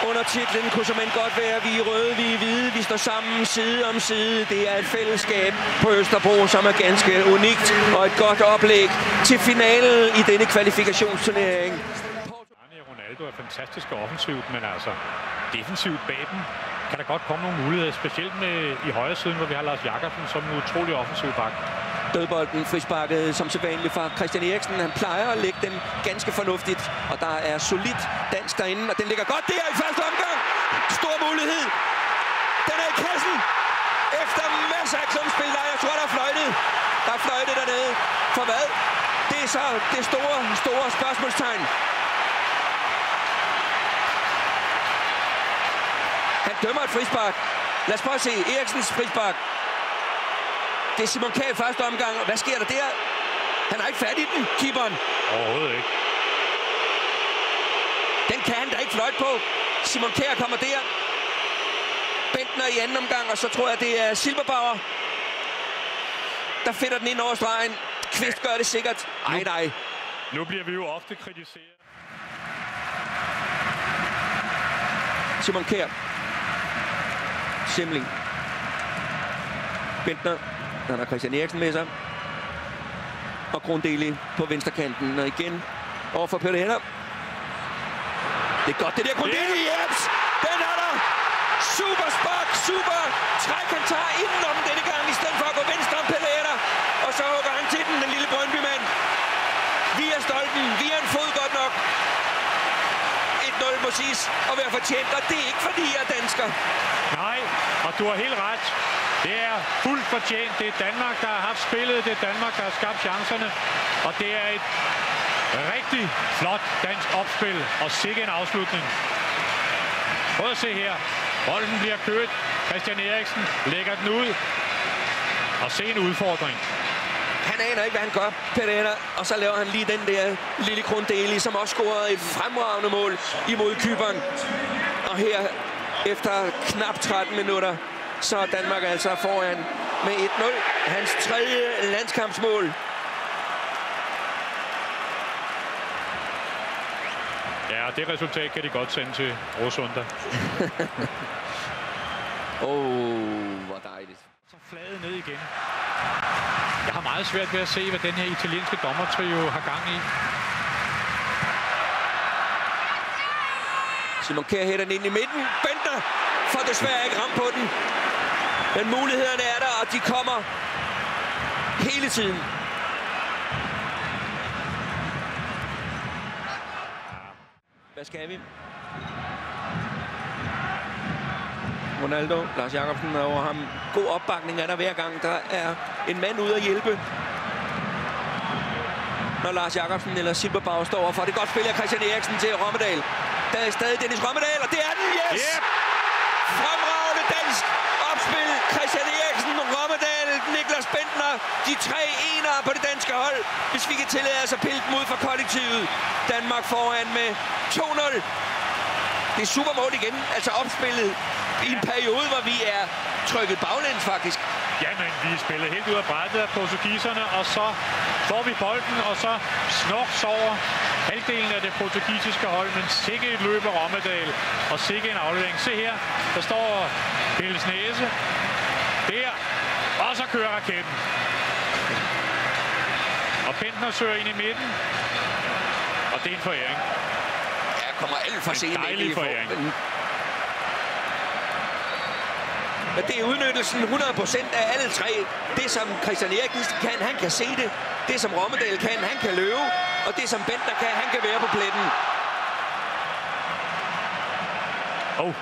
Under titlen kunne som end godt være, vi er røde, vi er hvide, vi står sammen side om side. Det er et fællesskab på Østerbro, som er ganske unikt og et godt oplæg til finalen i denne kvalifikationsturnering. Ronaldo er fantastisk offensivt, men altså defensivt bag dem kan der godt komme nogle muligheder, specielt med i højre siden, hvor vi har Lars Jacobsen som en utrolig offensiv bak. Dødbolden frisparket som sædvanligt fra Christian Eriksen. Han plejer at lægge den ganske fornuftigt, og der er solidt dansk derinde, og den ligger godt der i første omgang. Stor mulighed. Den er i kassen. Efter masser af klumpspil, jeg tror, der er fløjtet. Der er fløjtet dernede. For hvad? Det er så det store spørgsmålstegn. Han dømmer et frispark. Lad os prøve at se Eriksens frispark. Det er Simon Kjær i første omgang. Hvad sker der der? Han har ikke fat i den, keeperen. Overhovedet ikke. Den kan han da ikke fløjte på. Simon Kjær kommer der. Bentner i anden omgang, og så tror jeg, det er Silberbauer, der finder den ind over stregen. Kvist gør det sikkert. Ej, nej. Nu bliver vi jo ofte kritiseret. Simon Kjær. Simling. Bentner. Han har Christian Eriksen med sig. Og Grundeli på venstrekanten. Og igen over for Peter Henner. Det er godt, det der Grundeli. Jeps! Den er der! Super spark, super træk. Han tager indenom denne gang, i stedet for at gå venstre om Peter Henner. Og så hugger han til den lille Brøndby-mand. Via stolpen, via en fod godt nok. 1-0 må siges at være fortjent, og det er ikke fordi jeg er dansker. Nej, og du har helt ret. Det er fuldt fortjent. Det er Danmark, der har haft spillet. Det er Danmark, der har skabt chancerne. Og det er et rigtig flot dansk opspil. Og sikke en afslutning. Prøv at se her. Bolden bliver kørt. Christian Eriksen lægger den ud. Og se en udfordring. Han aner ikke, hvad han gør, Peter Henner. Og så laver han lige den der lille Grundeli, som også scorede et fremragende mål imod Cypern. Og her, efter knap 13 minutter, så er Danmark altså foran med 1-0. Hans tredje landskampsmål. Ja, det resultat kan de godt sende til Rosunda. Hvor dejligt. Så fladet ned igen. Jeg har meget svært ved at se, hvad den her italienske dommertrio har gang i. Simon Kjær hætter den ind i midten. Bentner får desværre ikke ramt på den. Men mulighederne er der, og de kommer hele tiden. Hvad skal vi? Ronaldo, Lars Jacobsen over ham. God opbakning er der hver gang. Der er en mand ude at hjælpe. Når Lars Jacobsen eller Silberbauer står overfor. Det er godt spil af Christian Eriksen til Rommedal. Der er stadig Dennis Rommedal, og det er den, yes! Yep. Fremragende dansk opspil. Christian Eriksen, Rommedal, Niklas Bentner. De tre enere på det danske hold. Hvis vi kan tillade os at pille dem ud fra kollektivet. Danmark foran med 2-0. Det er super mål igen. Altså opspillet i en periode, hvor vi er trykket baglæns faktisk. Jamen, vi spillede helt ud af brættet af portugiserne, og så får vi bolden, og så snorks over halvdelen af det portugisiske hold, men sikke et løb af Rommedal, og sikke en aflevering. Se her, der står Pelles Næse der, og så kører raketten. Og Bentner søger ind i midten, og det er en foræring. Ja, kommer alt for sent. En dejlig foræring. Men det er udnyttelsen 100% af alle tre. Det, som Christian Eriksen kan, han kan se det. Det, som Rommedal kan, han kan løbe. Og det, som Bentner kan, han kan være på pletten.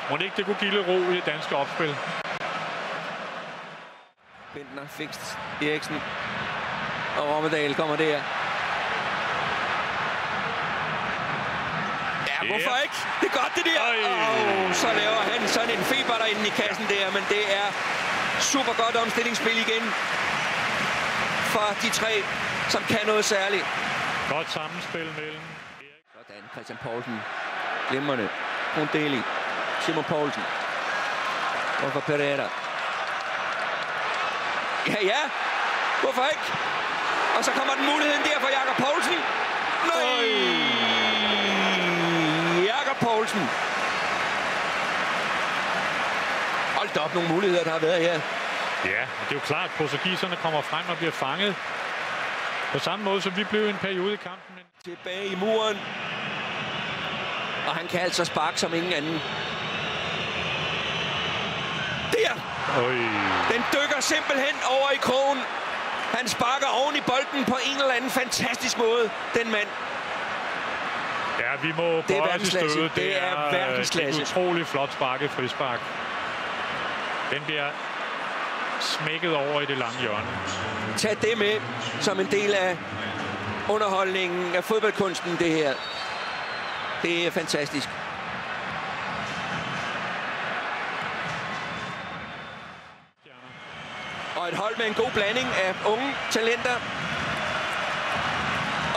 Må ikke det kunne give lidt ro i det danske opspil. Bentner fikst Eriksen. Og Rommedal kommer der. Ja, hvorfor ikke? Det er godt, det der. Så laver han sådan en feber derinde i kassen der, men det er super godt omstillingsspil igen for de tre, som kan noget særligt. Godt sammenspil mellem. Sådan, Christian Poulsen. Glimrende. Grundeli. Simon Poulsen. Og for Pereira. Ja. Hvorfor ikke? Og så kommer den muligheden der for Jakob Poulsen. Nej! Jakob Poulsen. da op nogle muligheder, der har været her. Ja, det er jo klart, at portugiserne kommer frem og bliver fanget. På samme måde, som vi blev en periode i kampen. Tilbage i muren. Og han kan altså sparke som ingen anden. Der! Øj. Den dykker simpelthen over i krogen. Han sparker oven i bolden på en eller anden fantastisk måde, den mand. Ja, vi må det er verdensklasse. Det er verdensklasse. Et utroligt flot sparket frispark. Den bliver smækket over i det lange hjørne. Tag det med som en del af underholdningen af fodboldkunsten, det her. Det er fantastisk. Og et hold med en god blanding af unge talenter.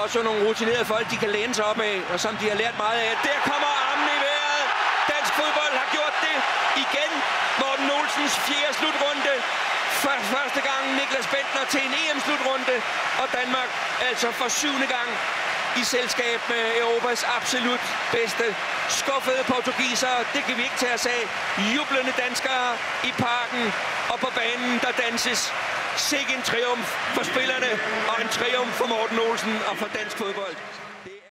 Og så nogle rutinerede folk, de kan læne sig op af, og som de har lært meget af. Der kommer armen i vejret. Dansk fodbold har gjort det igen. Morten Olsens 4. slutrunde. For første gang Niklas Bentner til en EM-slutrunde. Og Danmark altså for 7. gang i selskab med Europas absolut bedste. Skuffede portugisere, det kan vi ikke tage os af. Jublende danskere i parken og på banen, der danses. Sikke en triumf for spillerne og en triumf for Morten Olsen og for dansk fodbold.